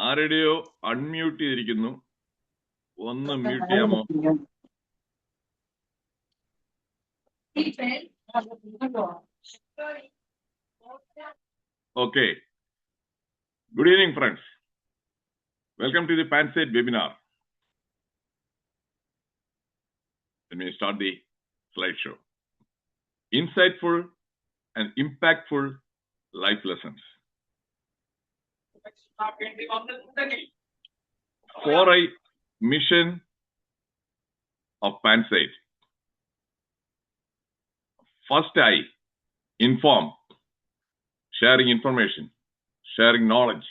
ആരുടെയോ അൺമ്യൂട്ട് ചെയ്തിരിക്കുന്നു. ഒന്ന് മ്യൂട്ട് ചെയ്യാമോ? Okay. Good evening, friends. Welcome to the PANSIGHT webinar. Let me start the slideshow. Insightful and impactful life lessons. 4I mission of PANSIGHT. First I, inform, sharing information, sharing knowledge.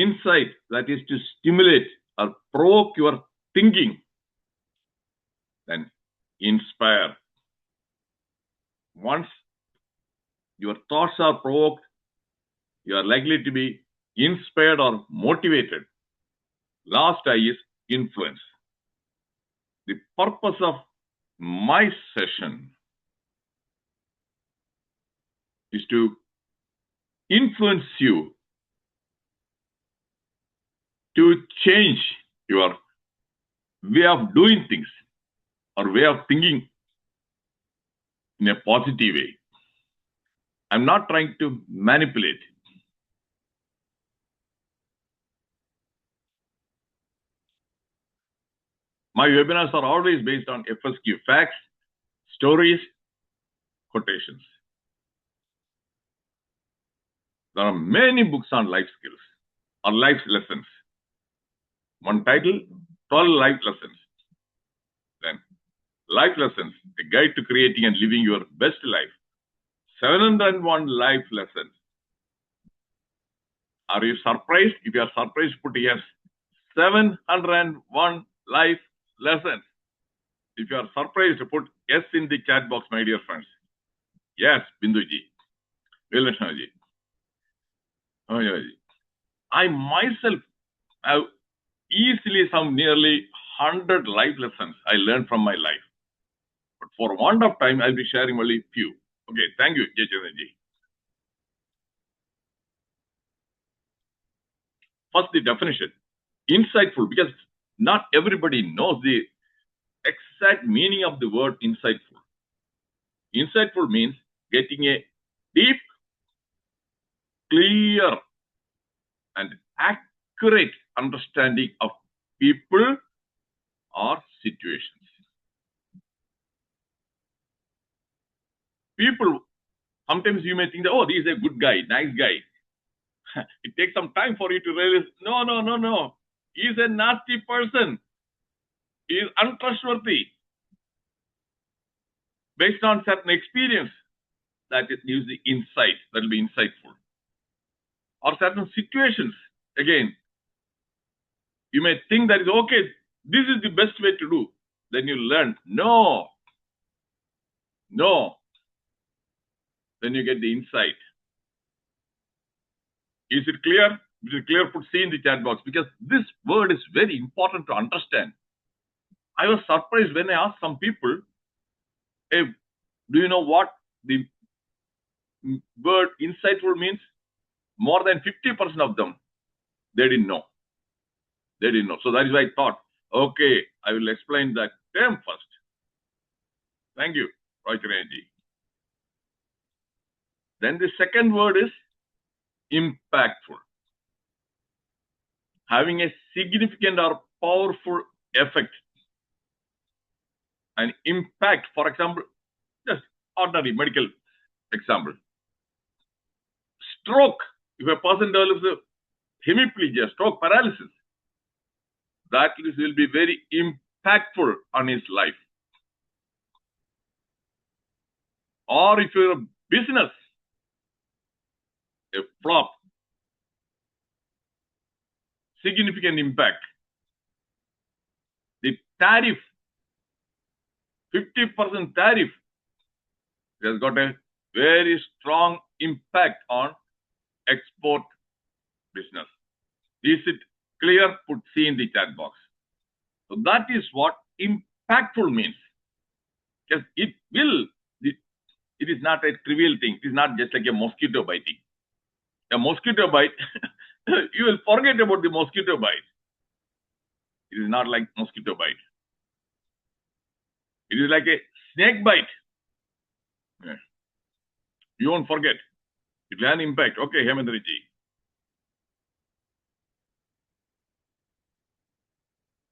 Insight, that is to stimulate or provoke your thinking. Then inspire. Once your thoughts are provoked, you are likely to be inspired or motivated. Last I is influence. The purpose of my session is to influence you to change your way of doing things or way of thinking in a positive way. I'm not trying to manipulate. My webinars are always based on FSQ, facts, stories, quotations. There are many books on life skills or life lessons. One title, 12 life lessons. Then life lessons, a guide to creating and living your best life. 701 life lessons. Are you surprised? If you are surprised, put yes. 701 life lessons. If you are surprised, put yes in the chat box, my dear friends. Yes, Binduji. Vilashnaji. I myself have easily some nearly 100 life lessons I learned from my life. But for want of time, I'll be sharing only few. Okay, thank you, Jayachandranji. First, the definition. Insightful, because not everybody knows the exact meaning of the word insightful. Insightful means getting a deep, clear, and accurate understanding of people or situations. People, sometimes you may think that, oh, he is a good guy, nice guy. It takes some time for you to realize, no. He is a nasty person. He is untrustworthy. Based on certain experience, that gives the insight, that will be insightful. Or certain situations, again, you may think that is okay, this is the best way to do. Then you learn, no. Then you get the insight. Is it clear? Is it clear? Put C in the chat box, because this word is very important to understand. I was surprised when I asked some people, hey, do you know what the word insightful means? More than 50% of them, they didn't know. So that is why I thought, okay, I will explain that term first. Thank you, Roy Kiranji. Then the second word is impactful. Having a significant or powerful effect. An impact, for example, just ordinary medical example. Stroke. If a person develops a hemiplegia, stroke paralysis, that will be very impactful on his life. Or if you're a business, a flop, significant impact. The tariff, 50% tariff, has got a very strong impact on export business. Is it clear? Put C in the chat box. So that is what impactful means. Because it is not a trivial thing. It is not just like a mosquito biting. A mosquito bite, you will forget about the mosquito bite. It is not like mosquito bite. It is like a snake bite. Yeah. You won't forget. It will have an impact. Okay, Hemendra-ji.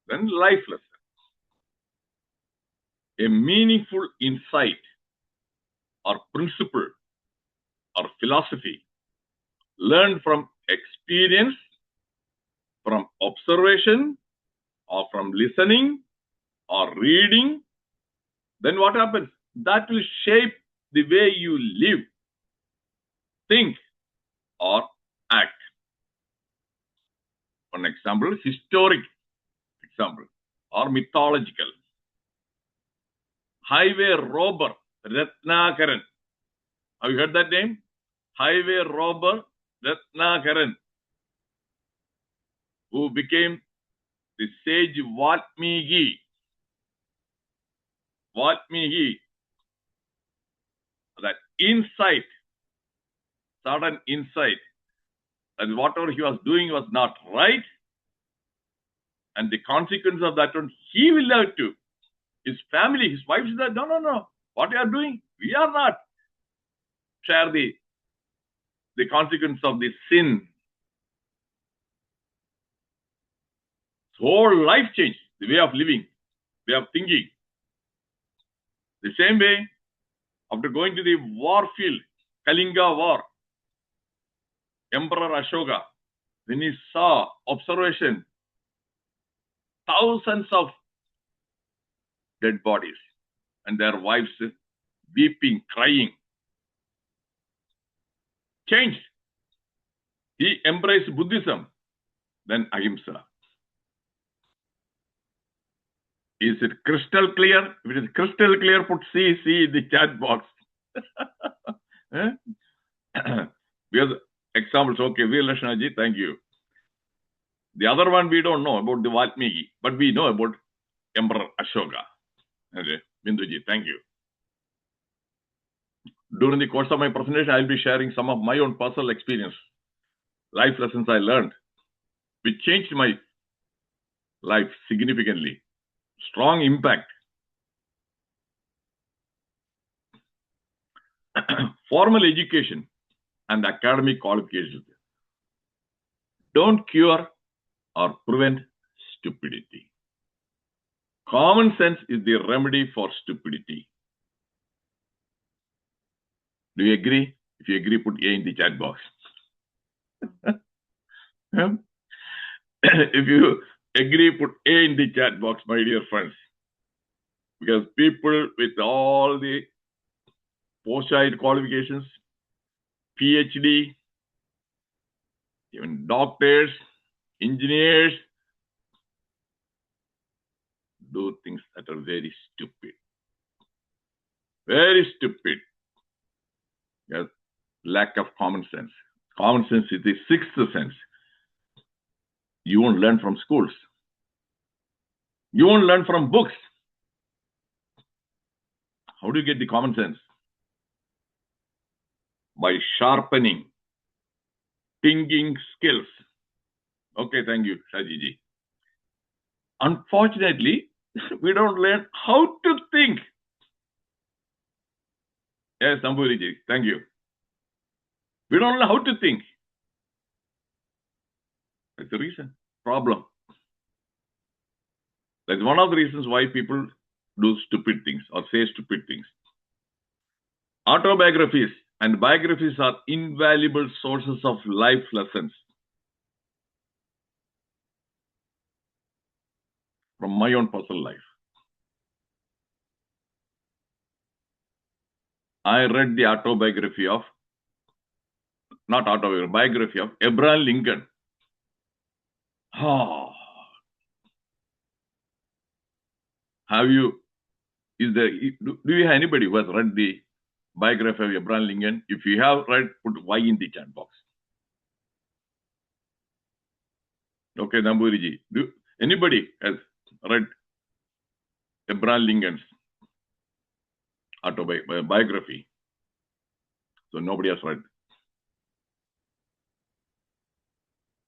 Then life lesson. A meaningful insight or principle or philosophy learned from experience, from observation, or from listening or reading. Then what happens? That will shape the way you live, think, or act. One example, historic example or mythological. Highway robber Ratnakaran. Have you heard that name? Highway robber Ratnakaran, who became the sage Valmiki. That insight, sudden insight, that whatever he was doing was not right, and the consequence of that one, he will have to. His family, his wife said, no, what you are doing, we are not share the consequence of the sin. His whole life changed, the way of living, way of thinking. The same way, after going to the war field, Kalinga war, Emperor Ashoka, when he saw observation, thousands of dead bodies and their wives weeping, crying, changed. He embraced Buddhism, then Ahimsa. Is it crystal clear? If it is crystal clear, put C in the chat box. Because examples, okay, Veerlashanaji, thank you. The other one we don't know about the Valmiki, but we know about Emperor Ashoka. Okay, Binduji, thank you. During the course of my presentation, I'll be sharing some of my own personal experience, life lessons I learned, which changed my life significantly. Strong impact. Formal education and academic qualifications don't cure or prevent stupidity. Common sense is the remedy for stupidity. Do you agree? If you agree, put A in the chat box. If you agree, put A in the chat box, my dear friends. Because people with all the postgraduate qualifications, PhD, even doctors, engineers, do things that are very stupid. Very stupid. Yes. Lack of common sense. Common sense is the sixth sense. You won't learn from schools. You won't learn from books. How do you get the common sense? By sharpening thinking skills. Okay, thank you, Shajiji. Unfortunately, we don't learn how to think. Yes, Sambhuriji, thank you. We don't know how to think. That's the reason. Problem. That's one of the reasons why people do stupid things or say stupid things. Autobiographies and biographies are invaluable sources of life lessons. From my own personal life. I read the biography of Abraham Lincoln. Do you have anybody who has read the biography of Abraham Lincoln? If you have read, put Y in the chat box. Okay, Namburiji. Anybody has read Abraham Lincoln's autobiography. So nobody has read.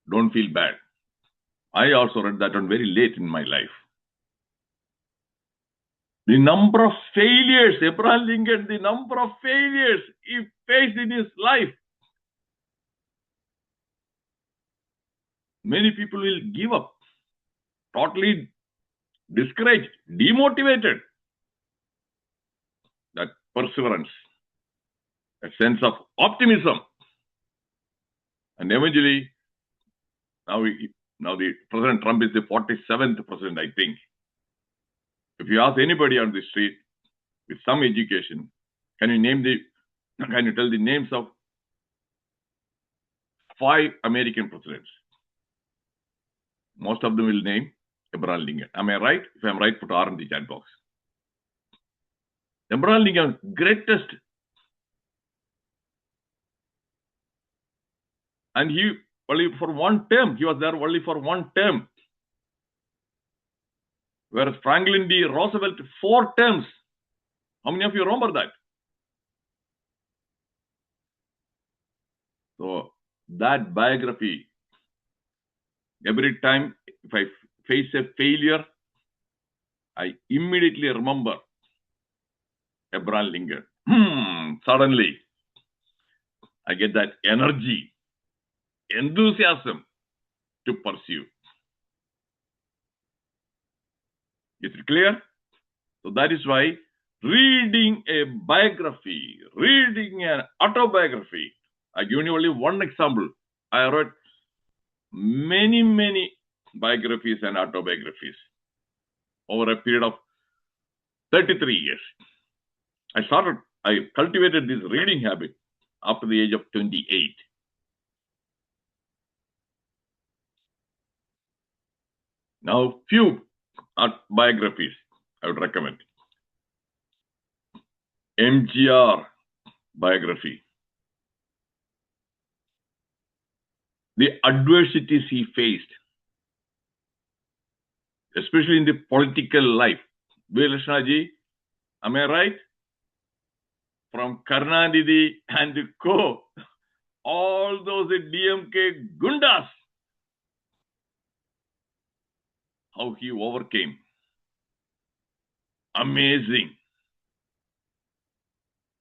Don't feel bad. I also read that one very late in my life. The number of failures, Abraham Lincoln, the number of failures he faced in his life. Many people will give up, totally discouraged, demotivated. That perseverance, a sense of optimism. And eventually, now the President Trump is the 47th president, I think. If you ask anybody on the street with some education, can you tell the names of 5 American presidents? Most of them will name Abraham Lincoln. Am I right? If I'm right, put R in the chat box. Abraham Lincoln, greatest. And he only for one term. He was there only for one term. Whereas Franklin D. Roosevelt, 4 terms. How many of you remember that? So that biography, every time if I face a failure, I immediately remember Abraham Lincoln. Suddenly, I get that energy, enthusiasm to pursue. Is it clear? So that is why reading a biography, reading an autobiography, I give you only one example. I read many biographies and autobiographies over a period of 33 years. I cultivated this reading habit after the age of 28. Now, few biographies I would recommend. MGR biography. The adversities he faced, especially in the political life. Veerashnaji, am I right? From Karnanidhi and co. All those DMK gundas. How he overcame. Amazing.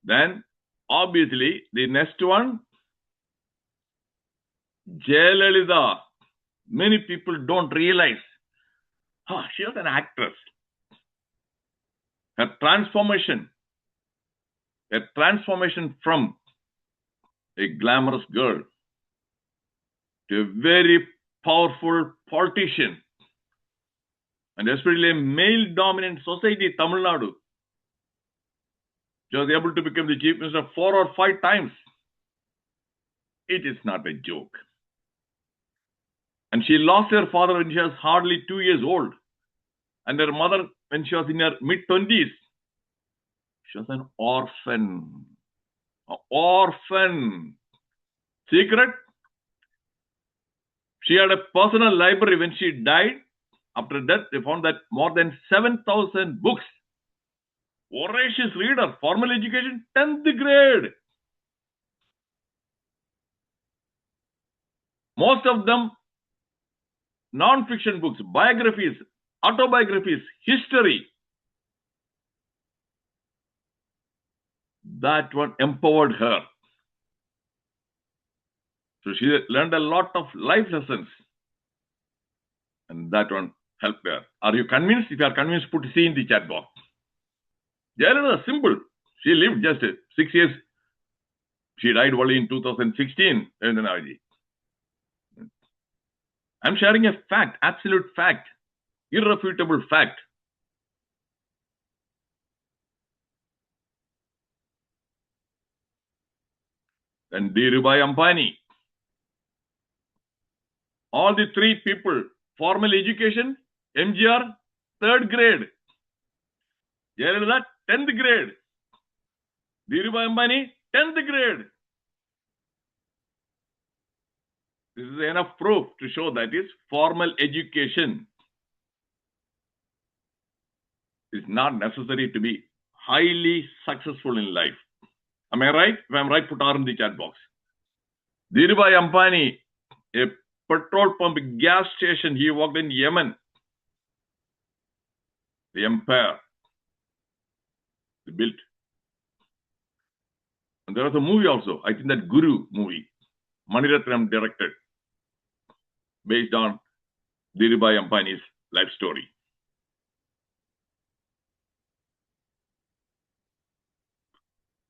Then, obviously, the next one, Jayalalitha. Many people don't realize. She was an actress. Her transformation from a glamorous girl to a very powerful politician, and especially a male-dominant society, Tamil Nadu. She was able to become the chief minister 4 or 5 times. It is not a joke. And she lost her father when she was hardly 2 years old, and her mother when she was in her mid-20s. She was an orphan. An orphan. Secret? She had a personal library. When she died, after death, they found that more than 7,000 books. Voracious reader, formal education, 10th grade. Most of them non-fiction books, biographies, autobiographies, history. That one empowered her. So she learned a lot of life lessons. And that one helped her. Are you convinced? If you are convinced, put C in the chat box. Jayalalitha, simple. She lived just 6 years. She died only in 2016. I'm sharing a fact, absolute fact, irrefutable fact. And DHIRUBHAI AMBANI. All the 3 people, formal education, MGR, 3rd grade. Jayalalitha, 10th grade. DHIRUBHAI AMBANI, 10th grade. This is enough proof to show that is formal education. It's not necessary to be highly successful in life. Am I right? If I'm right, put R in the chat box. DHIRUBHAI AMBANI, a petrol pump gas station, he worked in Yemen. The empire he built. And there was a movie also. I think that Guru movie, Maniratnam directed, based on DHIRUBHAI AMBANI's life story.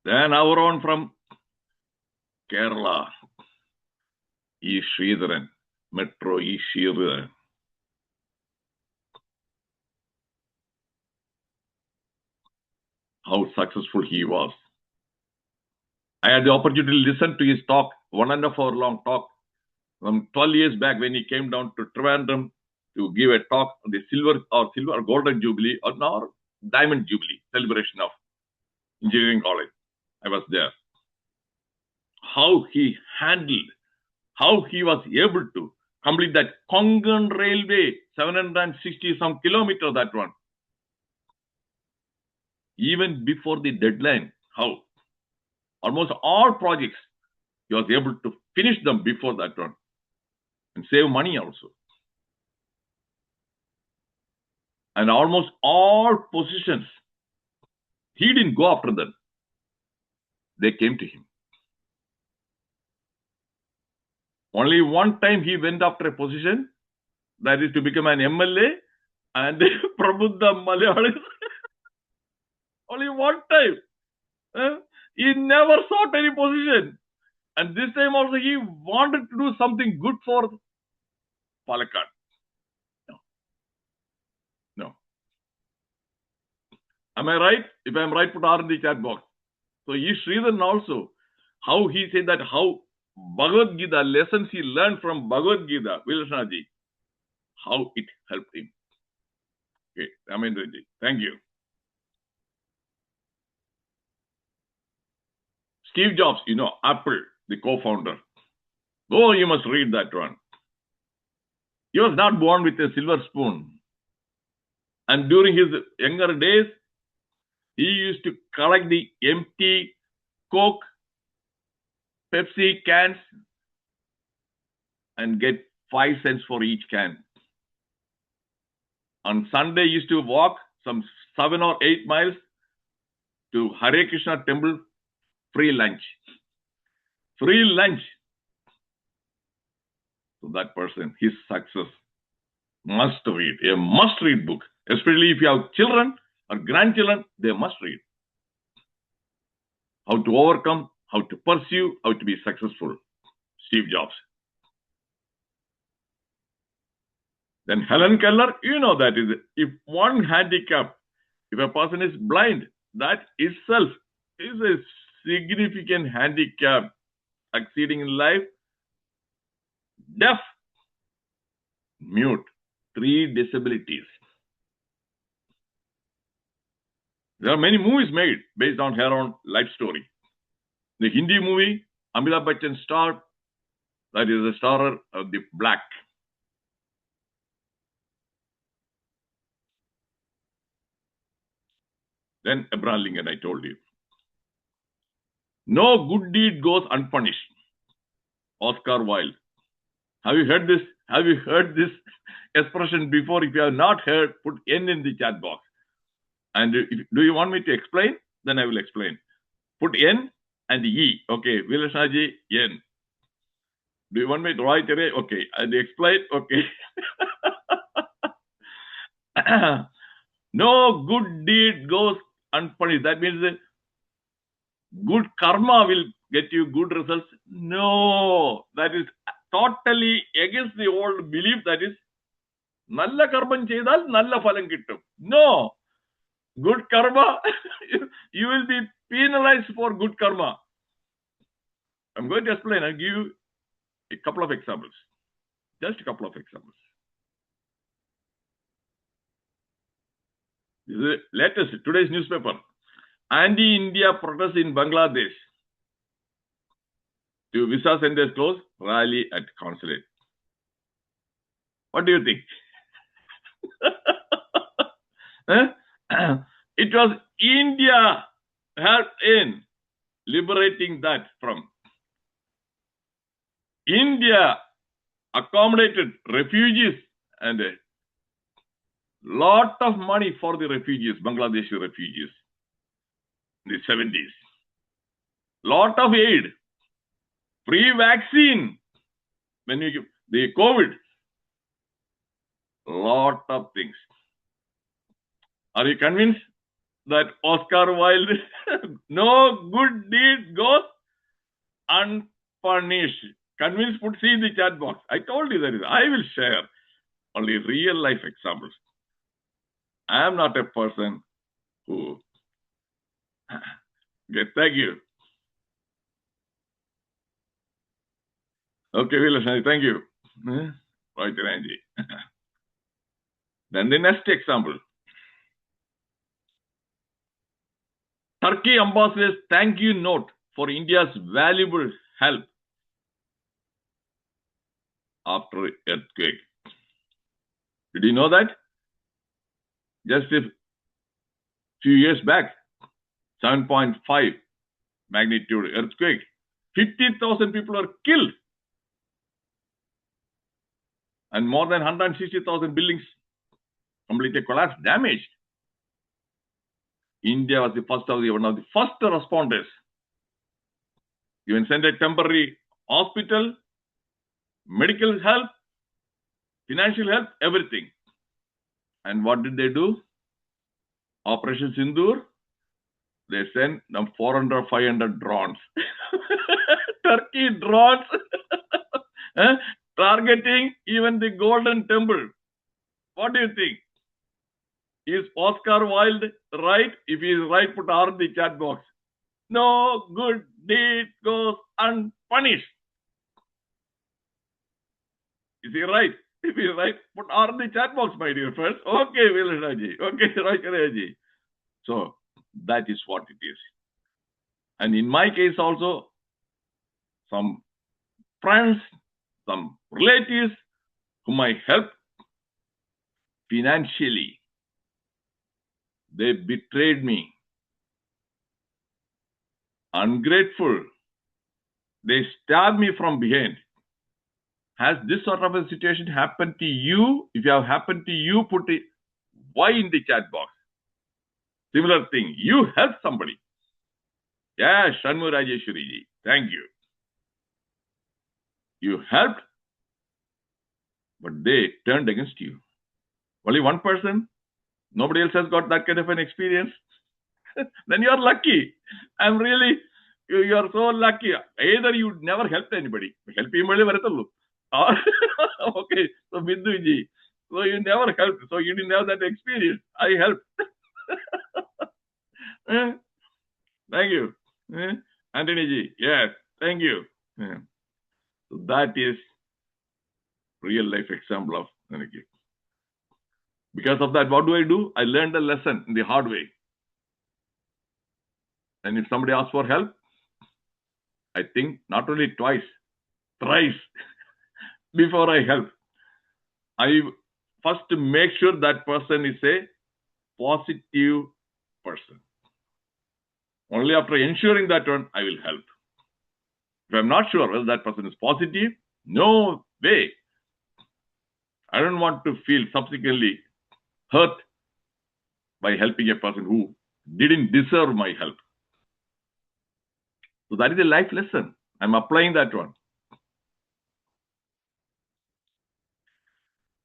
Then our own from Kerala, E. Sridharan, Metro E. Sridharan. How successful he was. I had the opportunity to listen to his talk, 1.5 hour long talk, from 12 years back when he came down to Trivandrum to give a talk on the silver or golden jubilee or diamond jubilee celebration of engineering college. I was there. How he handled, how he was able to complete that Konkan railway, 760 some kilometers, that one. Even before the deadline, how? Almost all projects, he was able to finish them before that one and save money also. And almost all positions, he didn't go after them. They came to him. Only one time he went after a position, that is to become an MLA and Prabhuddha Malayalis. Only one time. He never sought any position. And this time also he wanted to do something good for Palakkad. No. Am I right? If I'm right, put R in the chat box. So E. Sridharan also, how he said that how Bhagavad Gita, lessons he learned from Bhagavad Gita, Vilasanaji, how it helped him. Okay, Ramendraji, thank you. Steve Jobs, Apple, the co-founder. Oh, you must read that one. He was not born with a silver spoon. And during his younger days, he used to collect the empty Coke, Pepsi cans and get 5 cents for each can. On Sunday, he used to walk some 7 or 8 miles to Hare Krishna temple, free lunch. Free lunch. So that person, his success, must read. A must-read book. Especially if you have children or grandchildren, they must read. How to overcome, how to pursue, how to be successful. Steve Jobs. Then Helen Keller, that is, if one handicap, if a person is blind, that itself is a significant handicap. Succeeding in life, deaf, mute, 3 disabilities. There are many movies made based on her own life story. The Hindi movie, Amitabh Bachchan starred, that is the starer of the Black. Then Abraham Lincoln, I told you. No good deed goes unpunished. Oscar Wilde. Have you heard this? Have you heard this expression before? If you have not heard, put N in the chat box. And do you want me to explain? Then I will explain. Put N and E. Okay, Vilasanaji, N. Do you want me to write it? Okay, and explain? Okay. No good deed goes unpunished. That means that good karma will get you good results. No, that is totally against the old belief, that is, nalla karman cheyidal nalla phalam kittum. No, good karma, you will be penalized for good karma. I'm going to explain. I'll give you a couple of examples. Just a couple of examples. This is the latest, today's newspaper. Anti-India protests in Bangladesh. To visa centers closed, rally at consulate. What do you think? It was India helped in liberating that from. India accommodated refugees and a lot of money for the refugees, Bangladeshi refugees in the 70s. Lot of aid, free vaccine when you give the COVID, lot of things. Are you convinced that Oscar Wilde, no good deed goes unpunished? Convinced, put C in the chat box. I told you that. I will share only real life examples. I am not a person who. Okay, thank you. Okay, Vilasani, thank you. Right, Ranji. Then the next example. Turkey ambassador's thank you note for India's valuable help after earthquake. Did you know that? Just a few years back, 7.5 magnitude earthquake, 50,000 people are killed, and more than 160,000 buildings completely collapsed, damaged. India was one of the first responders. Even sent a temporary hospital, medical help, financial help, everything. And what did they do? Operation Sindoor, they sent them 400 or 500 drones. Turkey drones targeting even the Golden Temple. What do you think? Is Oscar Wilde right? If he is right, put R in the chat box. No good deed goes unpunished. Is he right? If he is right, put R in the chat box, my dear friends. Okay, Vilashaji. Okay, Raikaraji. So, that is what it is. And in my case also, some friends, some relatives whom I helped financially, they betrayed me. Ungrateful. They stabbed me from behind. Has this sort of a situation happened to you? If you have happened to you, put it Y in the chat box. Similar thing. You help somebody. Yeah, Shanmu Rajeshwari ji. Thank you. You helped, but they turned against you. Only one person. Nobody else has got that kind of an experience. Then you are lucky. I'm really, you are so lucky. Either you never helped anybody. Help him only. Okay, so Bindu ji. So you never helped. So you didn't have that experience. I helped. Thank you. Anthony ji. Yes. Thank you. So that is real life example of energy. Because of that, what do? I learned a lesson in the hard way. And if somebody asks for help, I think not only twice, thrice before I help. I first make sure that person is a positive person. Only after ensuring that one, I will help. If I'm not sure whether that person is positive, no way. I don't want to feel subsequently hurt by helping a person who didn't deserve my help. So that is a life lesson. I'm applying that one.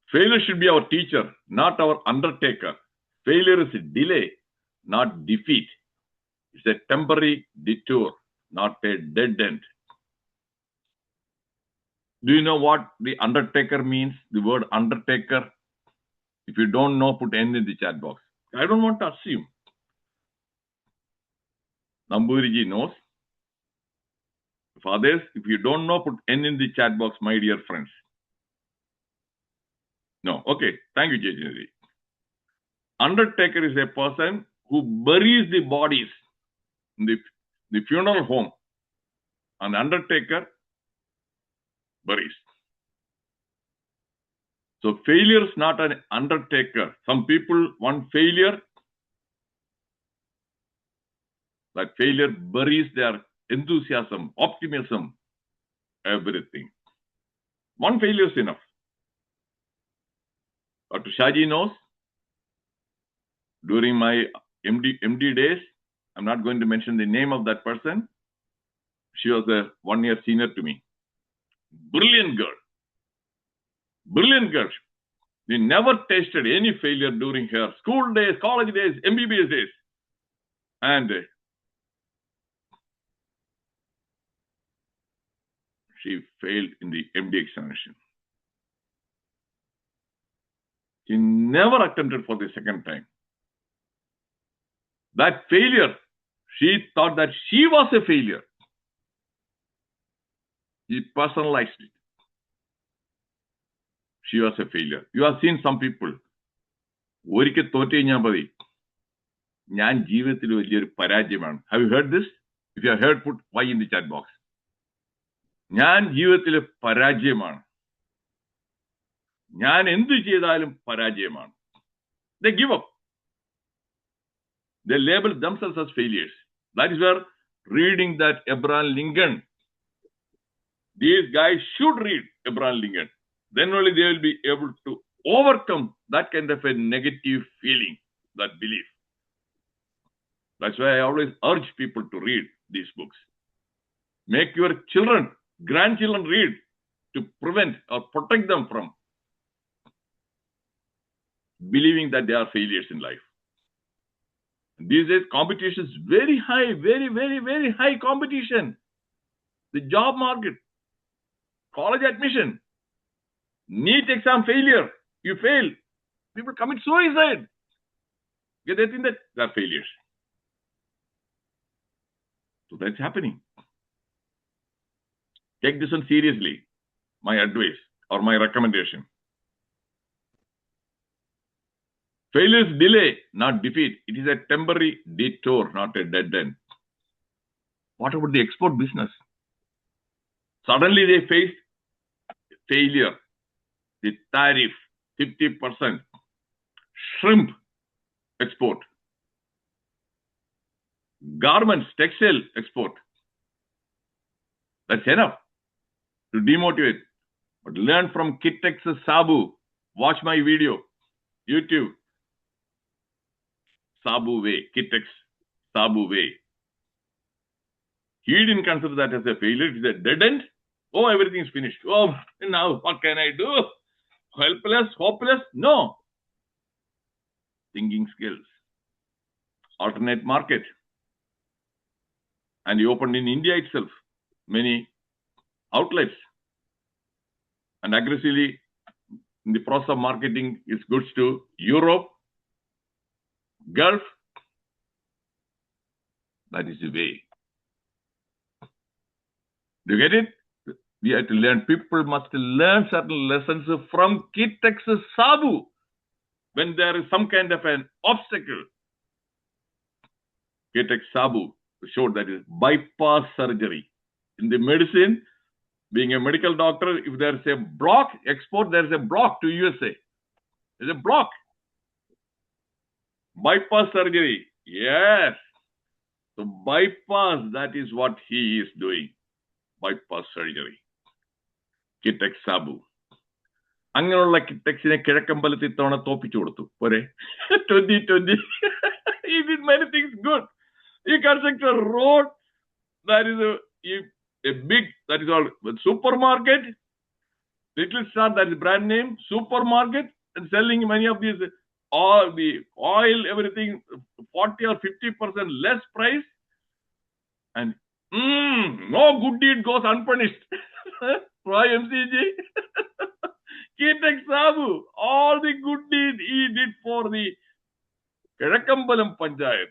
Failure should be our teacher, not our undertaker. Failure is a delay, not defeat. It's a temporary detour, not a dead end. Do you know what the undertaker means? The word undertaker. If you don't know, put N in the chat box. I don't want to assume. Namburiji knows. Fathers, if you don't know, put N in the chat box, my dear friends. No. Okay. Thank you, Jayajiri. Undertaker is a person who buries the bodies in the funeral home. An undertaker buries. So failure is not an undertaker. Some people want failure That failure buries their enthusiasm, optimism, everything. One failure is enough. Dr. Shaji knows, during my MD days, I'm not going to mention the name of that person. She was a 1 year senior to me. Brilliant girl. Brilliant girl. We never tasted any failure during her school days, college days, MBBS days. And she failed in the MD examination. She never attempted for the second time. That failure, she thought that she was a failure. She personalized it. She was a failure. You have seen some people. ഒരിക്കൽ തോറ്റു കഴിഞ്ഞാൽ മതി, ഞാൻ ജീവിതത്തിൽ വലിയൊരു പരാജയമാണ്. Have you heard this? If you have heard, put Y in the chat box. ഞാൻ ജീവിതത്തിൽ പരാജയമാണ്. ഞാൻ എന്ത് ചെയ്താലും പരാജയമാണ്. They give up. They label themselves as failures. That is where reading that Abraham Lincoln, these guys should read Abraham Lincoln. Then only they will be able to overcome that kind of a negative feeling, that belief. That's why I always urge people to read these books. Make your children, grandchildren read to prevent or protect them from believing that they are failures in life. These days, competition is very high, very, very, very high competition. The job market, college admission, NEET exam failure, you fail. People commit suicide. Because they think that they are failures. So that's happening. Take this one seriously, my advice or my recommendation. Failure is delay, not defeat. It is a temporary detour, not a dead end. What about the export business? Suddenly they faced failure. The tariff, 50%. Shrimp export. Garments, textile export. That's enough to demotivate. But learn from Kittex's Sabu. Watch my video, YouTube. Sabu way, Kittex, Sabu way. He didn't consider that as a failure. It is a dead end. Oh, everything is finished. Oh, now what can I do? Helpless, hopeless? No. Thinking skills. Alternate market. And he opened in India itself many outlets. And aggressively, in the process of marketing his goods to Europe, Gulf. That is the way. Do you get it? We have to learn. People must learn certain lessons from Kittex's Sabu when there is some kind of an obstacle. Kittex Sabu showed that is bypass surgery. In the medicine, being a medical doctor, if there is a block, export, there is a block to USA. There is a block. Bypass surgery. Yes. So bypass, that is what he is doing. Bypass surgery. Kittex Sabu. അങ്ങനെയുള്ള കിറ്റക്സിനെ കിഴക്കമ്പലത്തിൽ തവണ തോപ്പിച്ചു കൊടുത്തു പോരെ. 2020. He did many things good. He constructed a road. That is a big, that is all supermarket. Little Star, that is brand name, supermarket, and selling many of these, all the oil, everything, 40 or 50% less price. And no good deed goes unpunished. Why MCG? Kittex Sabu, all the good deed he did for the Kerakkambalam Panchayat.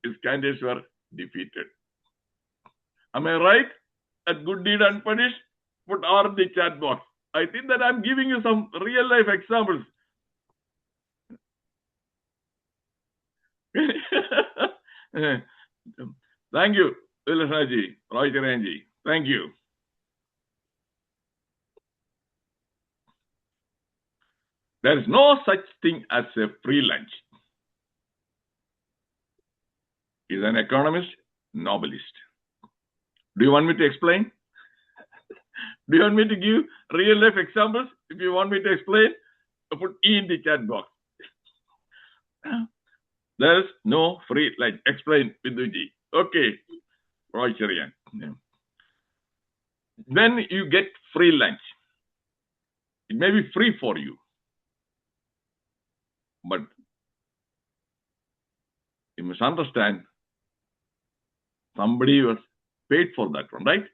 His candidates were defeated. Am I right? That good deed unpunished? Put R in the chat box. I think that I'm giving you some real life examples. Thank you, Vilasaji, Roy Charanji. Thank you. There is no such thing as a free lunch. He's an economist, Nobelist. Do you want me to explain? Do you want me to give real life examples? If you want me to explain, put E in the chat box. There is no free lunch. Explain, Viduji. Okay, Roy Cherian. When you get free lunch, it may be free for you, but you must understand somebody was paid for that one, right?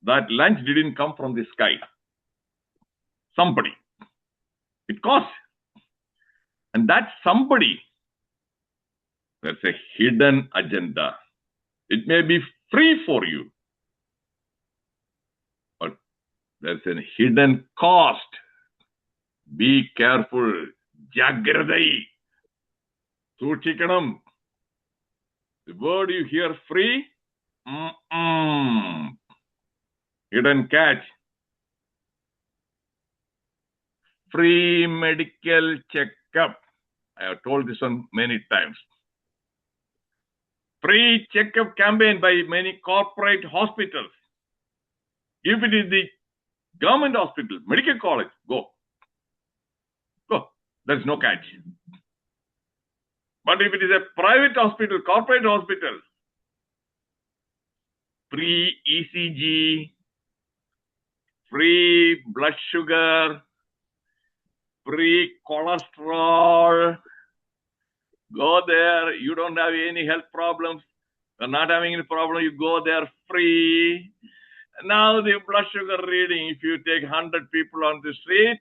That lunch didn't come from the sky. Somebody. It costs. And that somebody, there's a hidden agenda. It may be free for you, but there's a hidden cost. Be careful. Jagradai. Suchikanam. The word you hear free, hidden catch. Free medical checkup. I have told this one many times. Free checkup campaign by many corporate hospitals. If it is the government hospital, medical college, go. Go. There is no catch. But if it is a private hospital, corporate hospital, free ECG, free blood sugar, free cholesterol. Go there. You don't have any health problems. You're not having any problem. You go there free. Now the blood sugar reading, if you take 100 people on the street,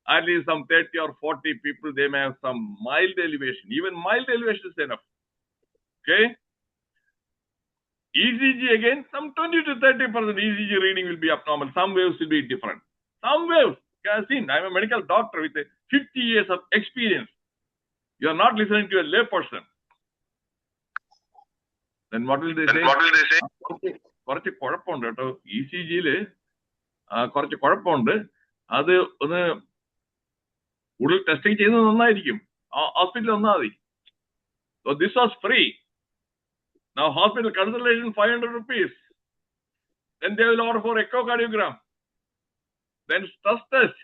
at least some 30 or 40 people, they may have some mild elevation. Even mild elevation is enough. Okay? ECG again, some 20 to 30% ECG reading will be abnormal. Some waves will be different. Some waves, you have seen, I'm a medical doctor with 50 years of experience. You are not listening to a lay person. Then what will they say? കുറച്ച് കുഴപ്പമുണ്ട് കേട്ടോ ECG-യിൽ കുറച്ച് കുഴപ്പമുണ്ട് അത് ഒന്ന് കൂടുതൽ testing ചെയ്യുന്നത് നന്നായിരിക്കും ഹോസ്പിറ്റലിൽ വന്നാൽ മതി. So this was free. Now hospital consultation 500 rupees. Then they will order for echocardiogram. Then stress test.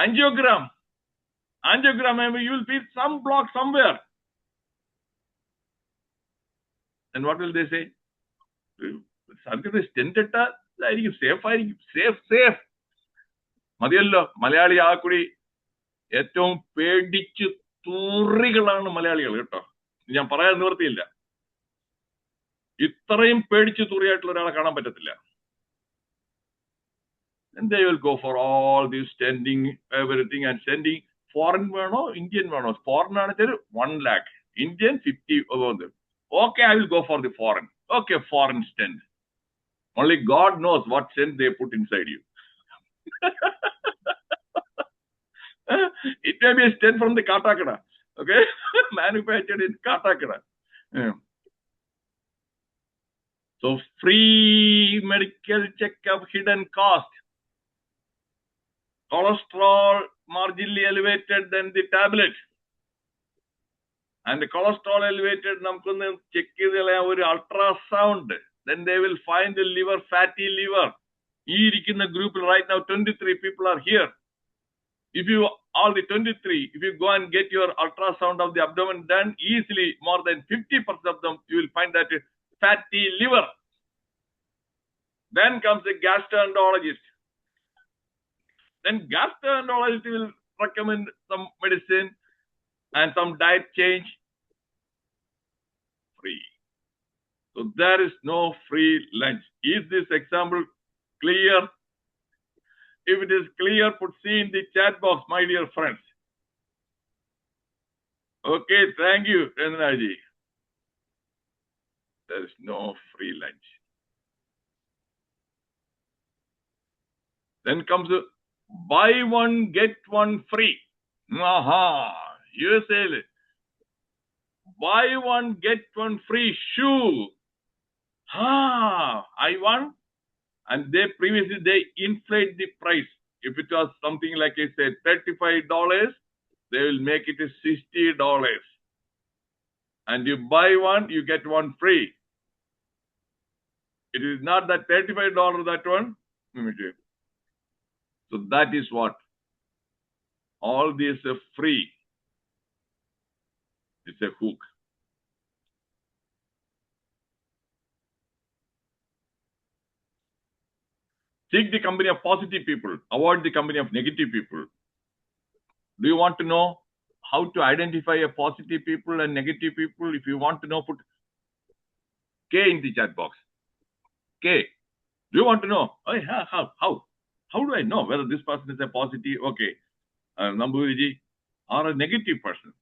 Angiogram. Angiogram, you will feel some block somewhere. And what will they say? Safe. മതിയല്ലോ മലയാളി ആ കൂടി ഏറ്റവും പേടിച്ച് തൂറികളാണ് മലയാളികൾ കേട്ടോ. ഞാൻ പറയാൻ നിവൃത്തിയില്ല. ഇത്രയും പേടിച്ച് തൂറിയായിട്ടുള്ള ഒരാളെ കാണാൻ പറ്റത്തില്ല. And they will go for all this standing everything and sending foreign വേണോ ഇന്ത്യൻ വേണോ? ഫോറിൻ ആണെങ്കിൽ 1 lakh, Indian 50 over them. Okay, I will go for the foreign. Okay, foreign stent. Only God knows what stent they put inside you. It may be a stent from the Katakada. Okay, manufactured in Katakada. Yeah. So free medical checkup, hidden cost. Cholesterol marginally elevated than the tablet. And the cholesterol elevated, namkunnu check cheyidala oru ultrasound. Then they will find the liver, fatty liver. Ee irikkunna group right now 23 people are here. If you all the 23, if you go and get your ultrasound of the abdomen done, easily more than 50% of them you will find that fatty liver. Then comes the gastroenterologist. Then gastroenterologist will recommend some medicine and some diet change. Free. So there is no free lunch. Is this example clear? If it is clear, put C in the chat box, my dear friends. Okay, thank you, Rendra-ji. There is no free lunch. Then comes the buy one, get one free. Aha, USA. Buy one, get one free shoe. I want. And they previously, they inflate the price. If it was something like I said, $35, they will make it $60. And you buy one, you get one free. It is not that $35 that one. So that is what. All this is free. It's a hook. Seek the company of positive people. Avoid the company of negative people. Do you want to know how to identify a positive people and negative people? If you want to know, put K in the chat box. K. Do you want to know? How do I know whether this person is a positive? Okay. Nambuviji, or a negative person?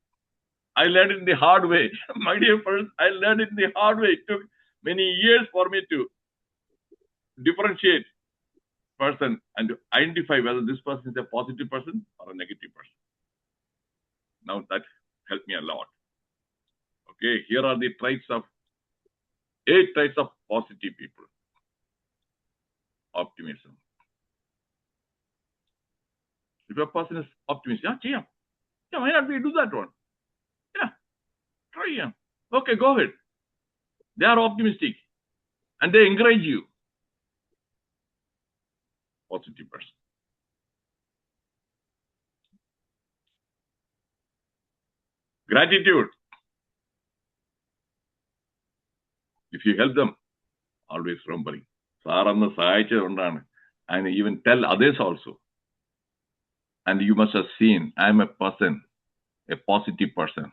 I learned it in the hard way. My dear friends, I learned it in the hard way. It took many years for me to differentiate person and to identify whether this person is a positive person or a negative person. Now that helped me a lot. Okay, here are the traits of 8 traits of positive people. Optimism. If a person is optimistic, yeah, why not we do that one? Yeah, try. Yeah. Okay, go ahead. They are optimistic and they encourage you. Positive person. Gratitude. If you help them, always remembering. And even tell others also. And you must have seen, I am a person, a positive person.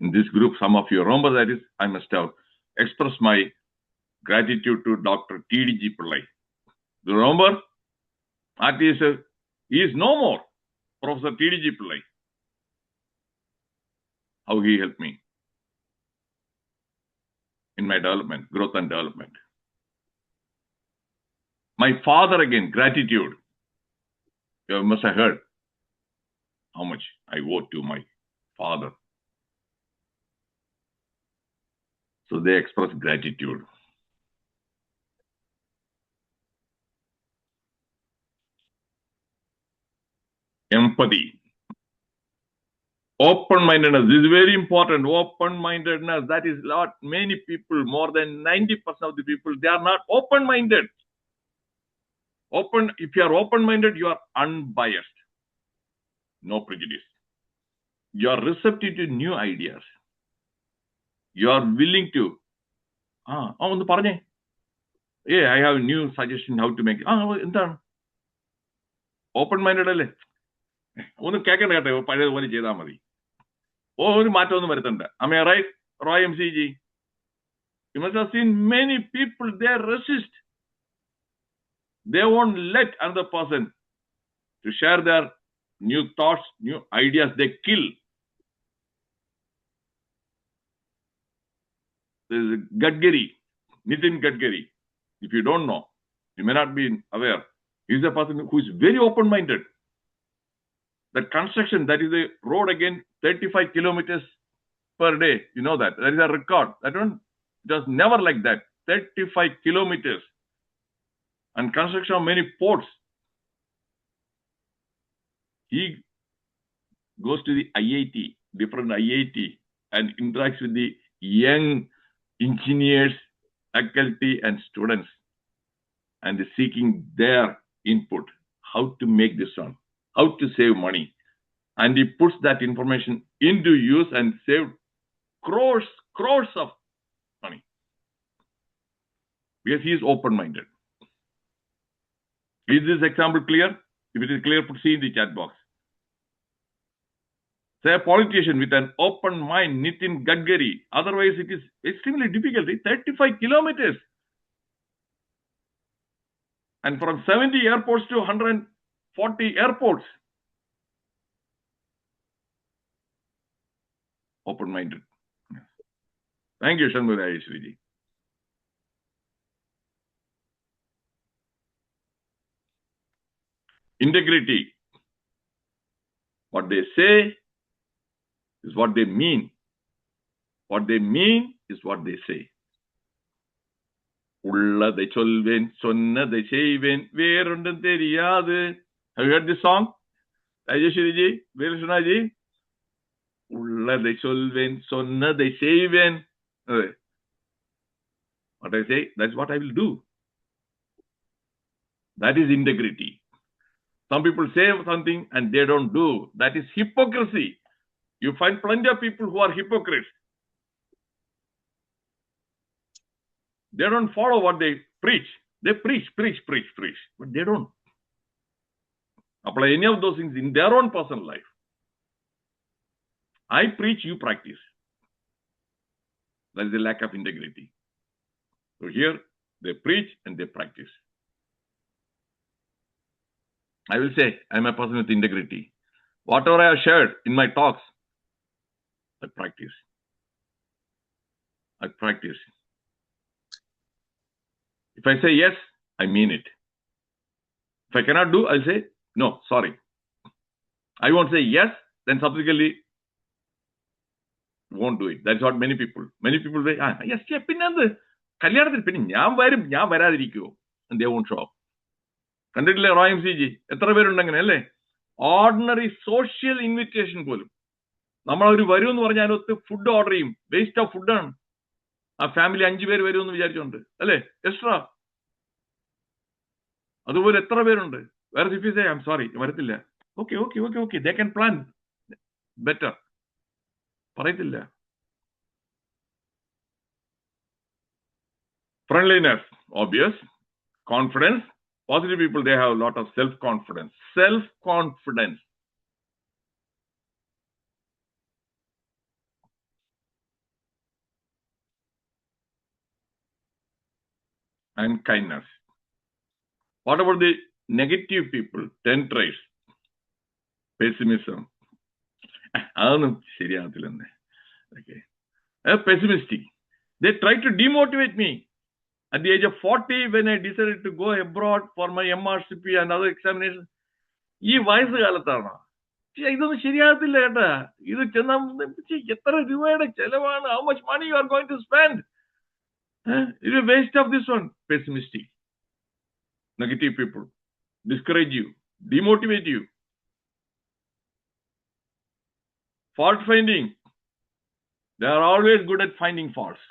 In this group, some of you remember that is, I must have expressed my gratitude to Dr. T.D.G. Pillai. Do you remember? He is no more. Professor T.D.G. Pillai. How he helped me in my development, growth and development. My father again, gratitude. You must have heard how much I owe to my father. So they express gratitude. Empathy. Open-mindedness. This is very important. Open-mindedness. That is not many people, more than 90% of the people, they are not open-minded. If you are open-minded, you are unbiased. No prejudice. You are receptive to new ideas. You are willing to. I have a new suggestion how to make it. Open-minded. Am I right? Roy MCG. You must have seen many people, they resist. They won't let another person to share their new thoughts, new ideas. They kill. There is Gadkari, Nitin Gadkari. If you don't know, you may not be aware. He is a person who is very open-minded. The construction, that is a road again, 35 kilometers per day. You know that. That is a record. That one, it was never like that. 35 kilometers. And construction of many ports. He goes to the IIT, different IIT, and interacts with the young engineers, faculty, and students, and seeking their input. How to make this one, how to save money. And he puts that information into use and saved crores of money. Because he is open-minded. Is this example clear? If it is clear, put C in the chat box. Say a politician with an open mind, Nitin Gadkari. Otherwise, it is extremely difficult. 35 kilometers. And from 70 airports to 140 airports. Open-minded. Thank you, Shanmugha Sriji. Integrity. What they say is what they mean. What they mean is what they say. Ulladai solven, sonnadai seiven, verundum theriyadu. Have you heard this song? Rajeshwariji, Veerashanaji? உள்ளதை சொல்வேன், சொன்னதை செய்வேன். What I say, that's what I will do. That is integrity. Some people say something and they don't do. That is hypocrisy. You find plenty of people who are hypocrites. They don't follow what they preach. They preach, but they don't apply any of those things in their own personal life. I preach, you practice. That is the lack of integrity. So here, they preach and they practice. I will say, I am a person with integrity. Whatever I have shared in my talks, I practice. I practice. If I say yes, I mean it. If I cannot do, I'll say, no, sorry. I won't say yes, then subsequently won't do it. That's what many people say, yes, പിന്നെന്ത് കല്യാണത്തിന് പിന്നെ ഞാൻ വരും, ഞാൻ വരാതിരിക്കുവോ, and they won't show up. കണ്ടിട്ടില്ലേ റോയം C G, എത്ര പേരുണ്ടെങ്ങനെ അല്ലേ? Ordinary social invitation പോലും നമ്മളൊരു വരും എന്ന് പറഞ്ഞാൽ അതിനകത്ത് ഫുഡ് ഓർഡർ ചെയ്യും. വേസ്റ്റ് ഓഫ് ഫുഡാണ്. ആ ഫാമിലി 5 പേര് വരുമെന്ന് വിചാരിച്ചോണ്ട് അല്ലേ, എക്സ്ട്രാ. അതുപോലെ എത്ര പേരുണ്ട്. വേറെ if you say I am sorry, വരത്തില്ല, okay they can plan better, പറയത്തില്ല. Friendliness, obvious. Confidence. Positive people, they have a lot of self-confidence. Self-confidence. And kindness. What about the negative people? 10 traits. Pessimism. അതൊന്നും ശരിയാകത്തില്ലെന്നേ. Okay. Pessimistic. They try to demotivate me. At the age of 40, when I decided to go abroad for my MRCP and other examinations, ഈ വയസ്സുകാലത്താണ് ഇതൊന്നും ശരിയാകത്തില്ല കേട്ടാ, ഇത് ചെന്നാ എത്ര രൂപയുടെ ചെലവാണ്, how much money you are going to spend, it's a waste of this one. Pessimistic. Negative people discourage you, demotivate you. Fault finding. They are always good at finding faults.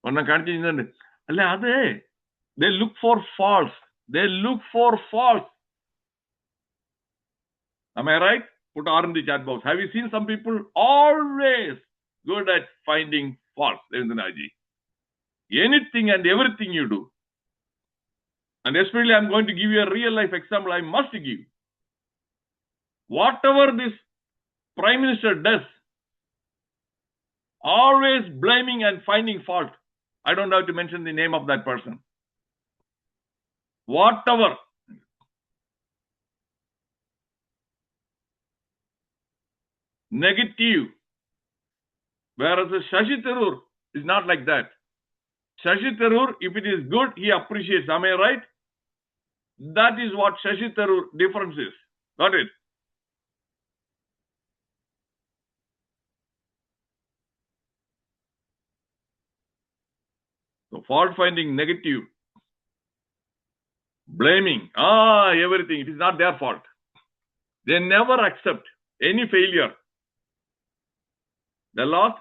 ഒരെണ്ണം കാണിച്ചിട്ടുണ്ട് അല്ല, അതെ, they look for faults. They look for faults. Am I right? Put R in the chat box. Have you seen some people always good at finding faults? Anything and everything you do. And especially I'm going to give you a real life example. I must give. Whatever this Prime Minister does, always blaming and finding fault. I don't have to mention the name of that person. Whatever. Negative. Whereas Shashi Tharoor is not like that. Shashi Tharoor, if it is good, he appreciates. Am I right? That is what Shashi Tharoor difference is. Got it? So fault finding, negative, blaming, everything. It is not their fault. They never accept any failure. The loss,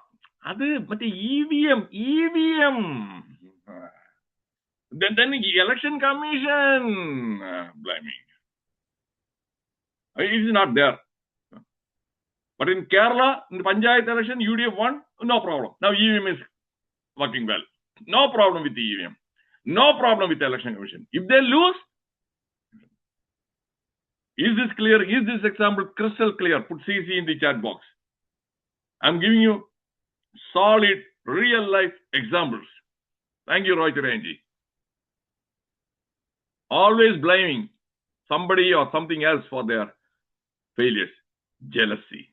but the EVM. Then the election commission blaming. It is not there. But in Kerala, in the Panchayat election, UDF won, no problem. Now EVM is working well. No problem with the EVM. No problem with the election commission. If they lose, is this clear? Is this example crystal clear? Put CC in the chat box. I'm giving you solid, real life examples. Thank you, Roy Chiranji. Always blaming somebody or something else for their failures. Jealousy.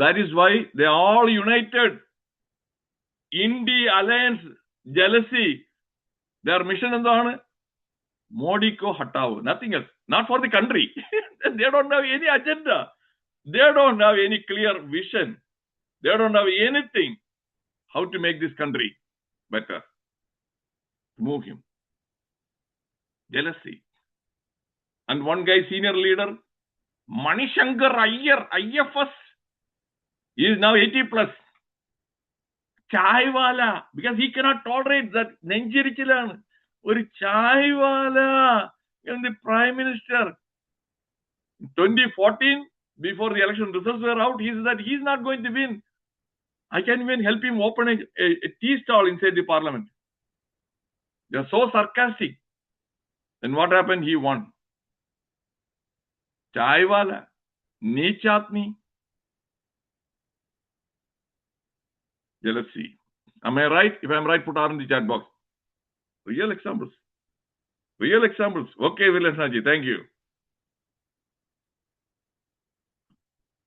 That is why they are all united. India alliance, jealousy. Their mission is on Modi ko hatao. Nothing else. Not for the country. They don't have any agenda. They don't have any clear vision. They don't have anything. How to make this country better. Remove him. Jealousy. And one guy, senior leader, Manishankar Iyer, IFS, he is now 80 plus. Chaiwala, because he cannot tolerate that. Nenjirichilan, Uri Chaiwala, and the Prime Minister. 2014, before the election results were out, he said that he is not going to win. I can even help him open a tea stall inside the parliament. They are so sarcastic. Then what happened? He won. Chaiwala, Nechatni. Yeah, let's see. Am I right? If I'm right, put R in the chat box. Real examples. Real examples. Okay, Vilasnaji, thank you.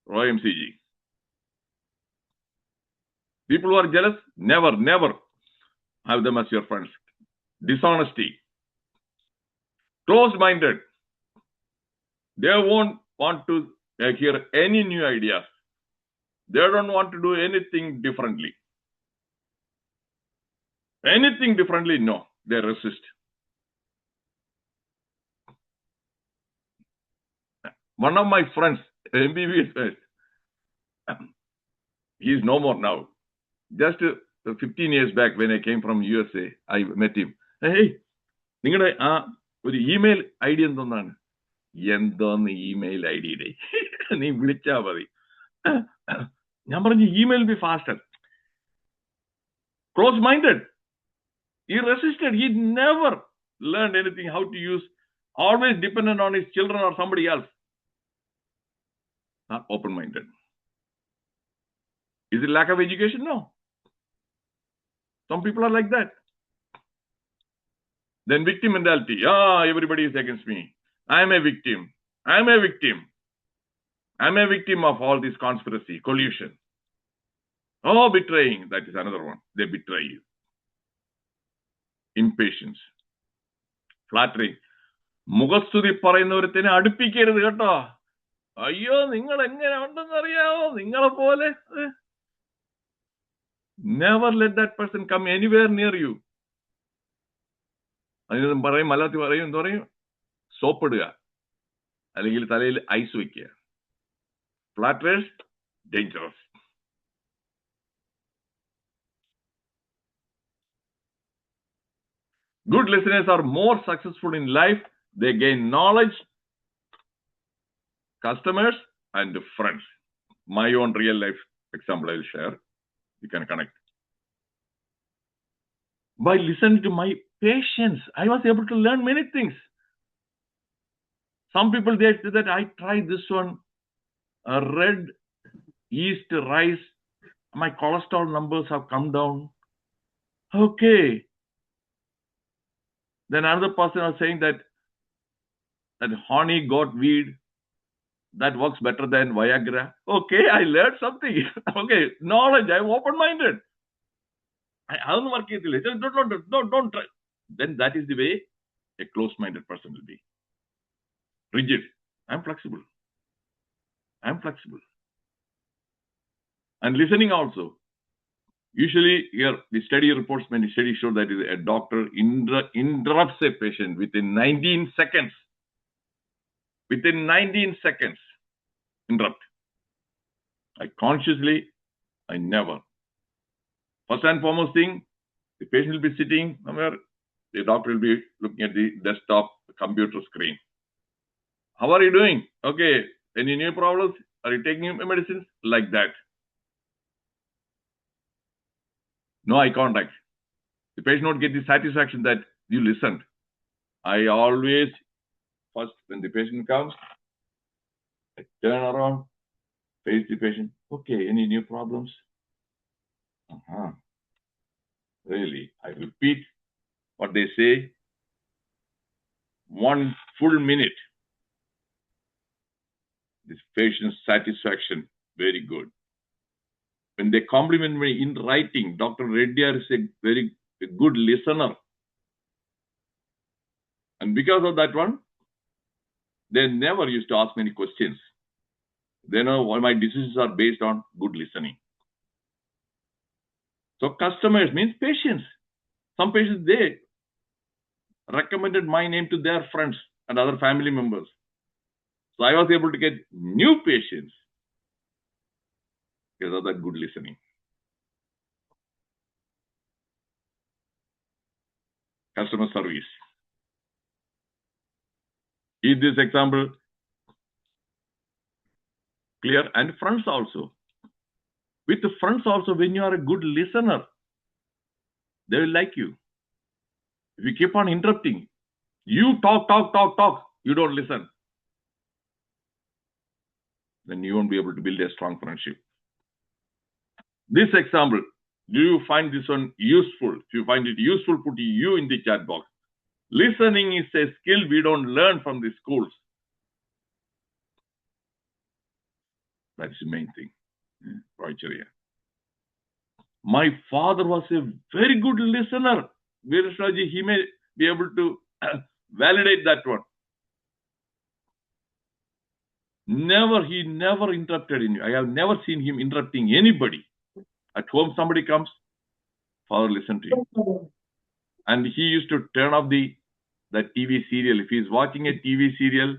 Roy MCG. People who are jealous, never have them as your friends. Dishonesty. Closed-minded. They won't want to hear any new ideas. They don't want to do anything differently. Anything differently, no. They resist. One of my friends, MBBS friend, he is no more now. Just 15 years back when I came from USA, I met him. Hey, ഒരു email I D എന്താണ്? എന്തോന്ന് email I D നീ വിളിച്ചാ മതി. ഞാൻ പറഞ്ഞു email be faster. Close minded. He resisted. He never learned anything how to use, always dependent on his children or somebody else. Not open minded. Is it lack of education? No. Some people are like that. Then victim mentality. Everybody is against me. I am a victim. I am a victim. I am a victim of all this conspiracy, collusion. Oh, betraying. That is another one. They betray you. Impatience. Flattering. മുഖസ്തുതി പറയുന്നവരത്തിനെ അടുപ്പിക്കരുത് കേട്ടോ. അയ്യോ, നിങ്ങൾ എങ്ങനെ ഉണ്ടെന്ന് അറിയാമോ, നിങ്ങളെ പോലെ. Never let that person come anywhere near you. അതിന് പറയും, മലയാളത്തിൽ പറയും, എന്താ പറയും, സോപ്പിടുക അല്ലെങ്കിൽ തലയിൽ ഐസ് വയ്ക്കുക. Flatterers, dangerous. Good listeners are more successful in life. They gain knowledge, customers, and friends. My own real life example I will share. You can connect. By listening to my patients, I was able to learn many things. Some people, they say that I tried this one, red yeast rice, my cholesterol numbers have come down. Okay. Then another person was saying that honey goat weed, that works better than Viagra. Okay, I learned something. Okay, knowledge. I'm open-minded. Don't try. Then that is the way a close-minded person will be. Rigid. I'm flexible. And listening also. Usually, here the study reports, many studies show that a doctor interrupts a patient within 19 seconds. Within 19 seconds, interrupt. I never. First and foremost thing, the patient will be sitting somewhere, the doctor will be looking at the desktop computer screen. How are you doing? Okay, any new problems? Are you taking medicines? Like that. No eye contact. The patient won't get the satisfaction that you listened. I always, first when the patient comes, I turn around, face the patient. Okay, any new problems? Really, I repeat what they say. 1 full minute. This patient's satisfaction, very good. When they compliment me in writing, Dr. Reddiar is a very good listener. And because of that one, they never used to ask many questions. They know all my decisions are based on good listening. So customers means patients. Some patients, they recommended my name to their friends and other family members. So I was able to get new patients because of that good listening. Customer service. Is this example clear? And friends also. With the friends also, when you are a good listener, they will like you. If you keep on interrupting, you talk, you don't listen, then you won't be able to build a strong friendship. This example, do you find this one useful? If you find it useful, put you in the chat box. Listening is a skill we don't learn from the schools. That's the main thing. My father was a very good listener. Virishnaji, he may be able to validate that one. He never interrupted in you. I have never seen him interrupting anybody. At home, somebody comes, father listen to him. And he used to turn off the TV serial. If he's watching a TV serial,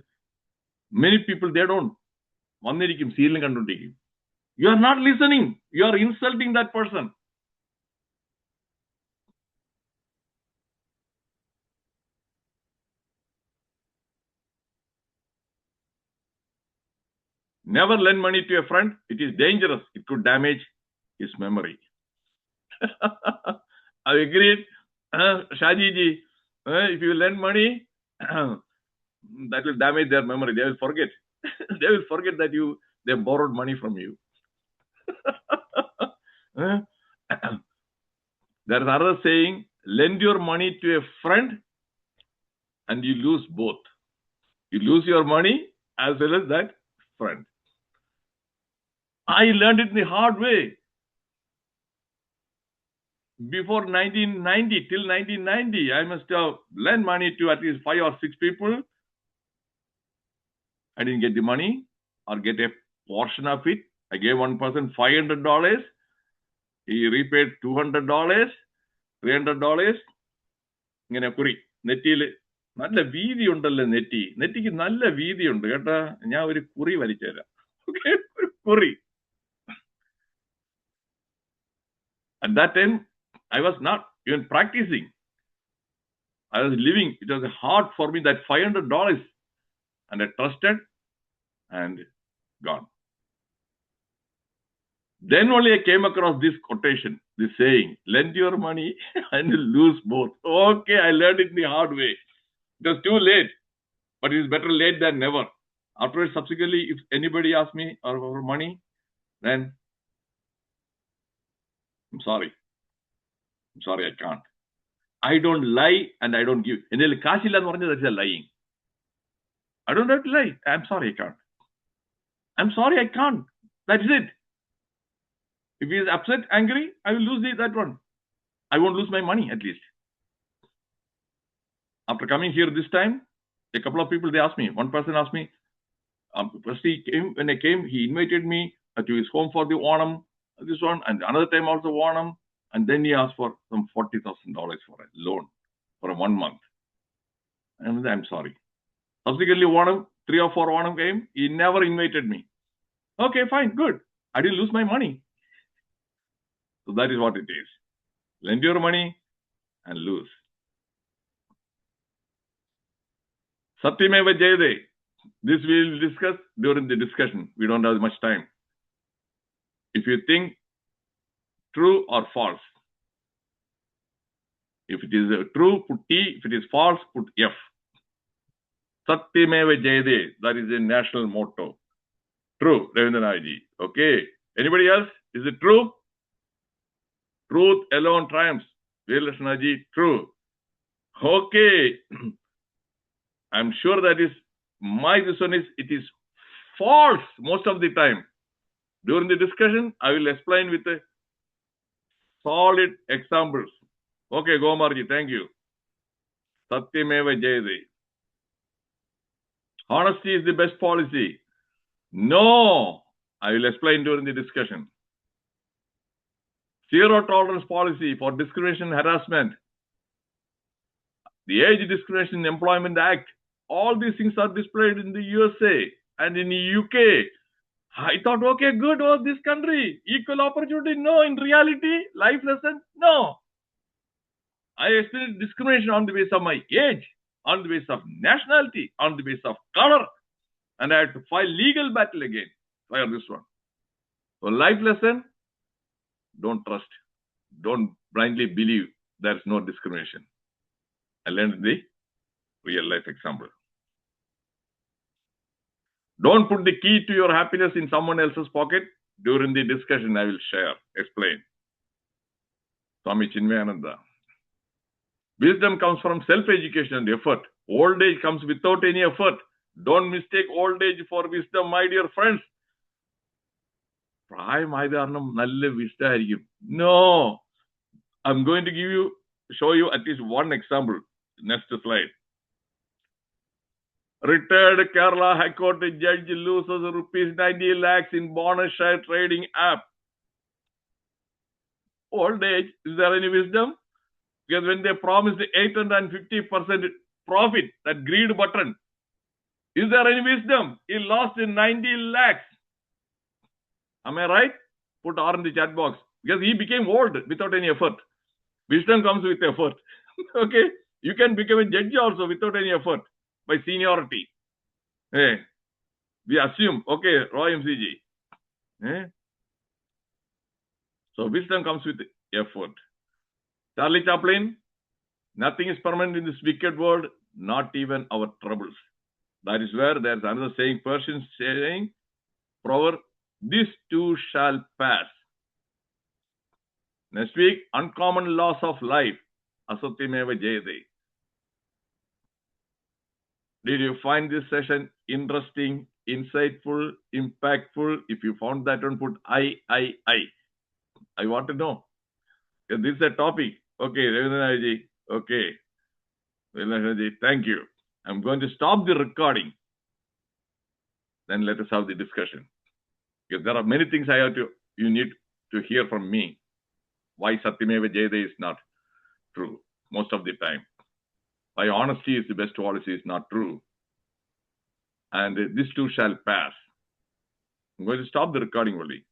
many people, they don't. You are not listening. You are insulting that person. Never lend money to a friend. It is dangerous. It could damage his memory. I agreed. Shajiji, if you lend money, that will damage their memory. They will forget. They will forget that they borrowed money from you. There is another saying, lend your money to a friend and you lose both. You lose your money as well as that friend. I learned it in the hard way. Before 1990, till 1990, I must have lent money to at least 5 or 6 people. I didn't get the money or get a portion of it. I gave one person $500. He repaid $200, $300. ഇങ്ങനെ കുറി നെറ്റിയിൽ നല്ല വീതി ഉണ്ടല്ലോ നെറ്റിക്ക് നല്ല വീതി ഉണ്ട് കേട്ടാ ഞാൻ ഒരു കുറി വലിച്ചു തരാം ഒരു കുറി. At that time I was not even practicing. I was living. It was hard for me, that $500, and I trusted and gone. Then only I came across this quotation, this saying, lend your money and lose both. Okay, I learned it the hard way. It was too late, but it is better late than never. Afterwards, subsequently, if anybody asks me for money, then I'm sorry, I can't. I don't lie and I don't give. That is a lying. I don't have to lie. I'm sorry, I can't. I'm sorry, I can't. That's it. If he is upset, angry, I will lose that one. I won't lose my money, at least. After coming here this time, a couple of people, they asked me. One person asked me, first when I came, he invited me to his home for the Onam, this one, and another time also Onam, and then he asked for some $40,000 for a loan for 1 month. And I'm sorry. Subsequently, Onam, 3 or 4 Onam came, he never invited me. Okay, fine, good. I didn't lose my money. So that is what it is. Lend your money and lose. Satyameva Jayade. This we will discuss during the discussion. We don't have much time. If you think true or false. If it is true, put T. If it is false, put F. Satyameva Jayade. That is the national motto. True, Ravindranathji. Okay. Anybody else? Is it true? Truth alone triumphs. Veeralakshmanaji, true. Okay. I'm sure that is it is false most of the time. During the discussion, I will explain with a solid examples. Okay, Gomarji, thank you. Satyameva Jayade. Honesty is the best policy. No, I will explain during the discussion. Zero tolerance policy for discrimination and harassment. The Age Discrimination Employment Act. All these things are displayed in the USA. And in UK, I thought, okay, good, oh, this country, equal opportunity. No, in reality, life lesson, no. I experienced discrimination on the basis of my age, on the basis of nationality, on the basis of color. And I had to file legal battle again for this one. So life lesson, don't trust. Don't blindly believe there's no discrimination. I learned the real life example. Don't put the key to your happiness in someone else's pocket. During the discussion, I will share, explain. Swami Chinmayananda. Wisdom comes from self-education and effort. Old age comes without any effort. Don't mistake old age for wisdom, my dear friends. No. I'm going to show you at least one example. Next slide. Retired Kerala High Court judge loses rupees 90 lakhs in bonus share trading app. Old age, is there any wisdom? Because when they promised 850% profit, that greed button, is there any wisdom? He lost in 90 lakhs. Am I right? Put R in the chat box. Because he became old without any effort. Wisdom comes with effort. Okay? You can become a judge also without any effort by seniority. Hey, we assume, okay, Roy MCG. Hey? So wisdom comes with effort. Charlie Chaplin, nothing is permanent in this wicked world, not even our troubles. That is where there's another saying, Persian saying, proverb, this too shall pass. Next week, uncommon laws of life. Asatyameva Jayate. Did you find this session interesting, insightful, impactful? If you found that one, put I want to know. This is a topic. Okay, Ravindranathji. Okay. Ravindranathji, thank you. I'm going to stop the recording. Then let us have the discussion. Because there are many things you need to hear from me. Why Satyameva Jayate is not true most of the time. Why honesty is the best policy is not true. And this too shall pass. I'm going to stop the recording only.